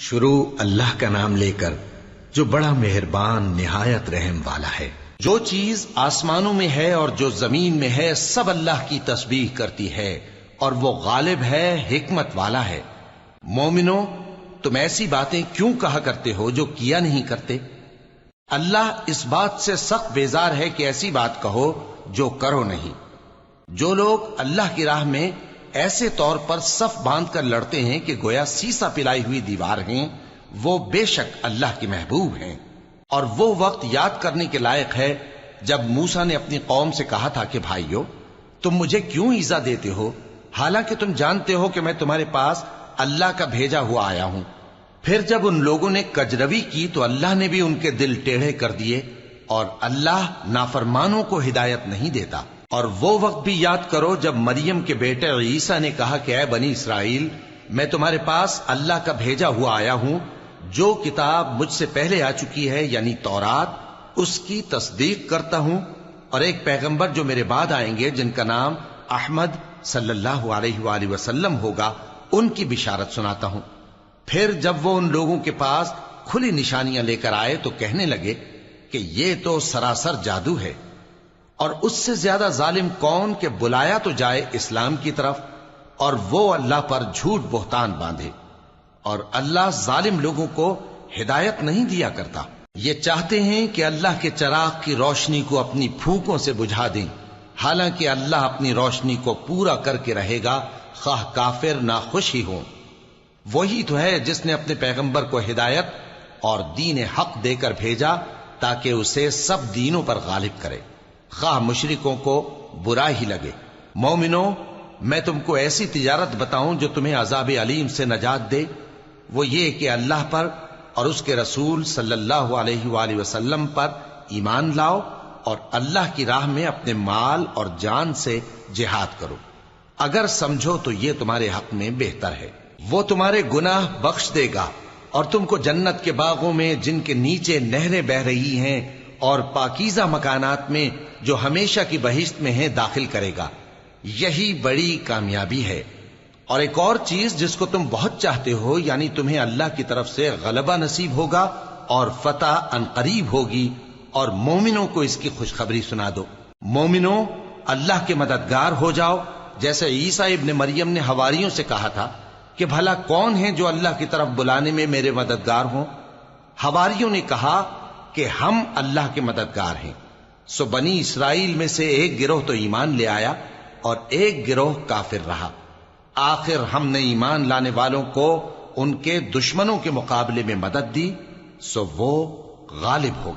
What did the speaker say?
شروع اللہ کا نام لے کر جو بڑا مہربان نہایت رحم والا ہے۔ جو چیز آسمانوں میں ہے اور جو زمین میں ہے سب اللہ کی تسبیح کرتی ہے اور وہ غالب ہے، حکمت والا ہے۔ مومنو، تم ایسی باتیں کیوں کہا کرتے ہو جو کیا نہیں کرتے؟ اللہ اس بات سے سخت بیزار ہے کہ ایسی بات کہو جو کرو نہیں۔ جو لوگ اللہ کی راہ میں ایسے طور پر صف باندھ کر لڑتے ہیں کہ گویا سیسا پلائی ہوئی دیوار ہیں، وہ بے شک اللہ کے محبوب ہیں۔ اور وہ وقت یاد کرنے کے لائق ہے جب موسیٰ نے اپنی قوم سے کہا تھا کہ بھائیو، تم مجھے کیوں ایذا دیتے ہو حالانکہ تم جانتے ہو کہ میں تمہارے پاس اللہ کا بھیجا ہوا آیا ہوں۔ پھر جب ان لوگوں نے کجروی کی تو اللہ نے بھی ان کے دل ٹیڑھے کر دیے، اور اللہ نافرمانوں کو ہدایت نہیں دیتا۔ اور وہ وقت بھی یاد کرو جب مریم کے بیٹے عیسیٰ نے کہا کہ اے بنی اسرائیل، میں تمہارے پاس اللہ کا بھیجا ہوا آیا ہوں، جو کتاب مجھ سے پہلے آ چکی ہے یعنی تورات، اس کی تصدیق کرتا ہوں، اور ایک پیغمبر جو میرے بعد آئیں گے جن کا نام احمد صلی اللہ علیہ وآلہ وسلم ہوگا، ان کی بشارت سناتا ہوں۔ پھر جب وہ ان لوگوں کے پاس کھلی نشانیاں لے کر آئے تو کہنے لگے کہ یہ تو سراسر جادو ہے، اور اس سے زیادہ ظالم کون کہ بلایا تو جائے اسلام کی طرف اور وہ اللہ پر جھوٹ بہتان باندھے۔ اور اللہ ظالم لوگوں کو ہدایت نہیں دیا کرتا۔ یہ چاہتے ہیں کہ اللہ کے چراغ کی روشنی کو اپنی پھونکوں سے بجھا دیں، حالانکہ اللہ اپنی روشنی کو پورا کر کے رہے گا، خواہ کافر نہ خوش ہی ہوں۔ وہی تو ہے جس نے اپنے پیغمبر کو ہدایت اور دین حق دے کر بھیجا تاکہ اسے سب دینوں پر غالب کرے، خواہ مشرکوں کو برا ہی لگے۔ مومنو، میں تم کو ایسی تجارت بتاؤں جو تمہیں عذاب علیم سے نجات دے؟ وہ یہ کہ اللہ پر اور اس کے رسول صلی اللہ علیہ وآلہ وسلم پر ایمان لاؤ اور اللہ کی راہ میں اپنے مال اور جان سے جہاد کرو۔ اگر سمجھو تو یہ تمہارے حق میں بہتر ہے۔ وہ تمہارے گناہ بخش دے گا اور تم کو جنت کے باغوں میں جن کے نیچے نہریں بہ رہی ہیں اور پاکیزہ مکانات میں جو ہمیشہ کی بہشت میں ہیں داخل کرے گا۔ یہی بڑی کامیابی ہے۔ اور ایک اور چیز جس کو تم بہت چاہتے ہو، یعنی تمہیں اللہ کی طرف سے غلبہ نصیب ہوگا اور فتح عنقریب ہوگی، اور مومنوں کو اس کی خوشخبری سنا دو۔ مومنوں، اللہ کے مددگار ہو جاؤ، جیسے عیسیٰ ابن مریم نے حواریوں سے کہا تھا کہ بھلا کون ہیں جو اللہ کی طرف بلانے میں میرے مددگار ہوں؟ حواریوں نے کہا کہ ہم اللہ کے مددگار ہیں۔ سو بنی اسرائیل میں سے ایک گروہ تو ایمان لے آیا اور ایک گروہ کافر رہا۔ آخر ہم نے ایمان لانے والوں کو ان کے دشمنوں کے مقابلے میں مدد دی، سو وہ غالب ہو گئے۔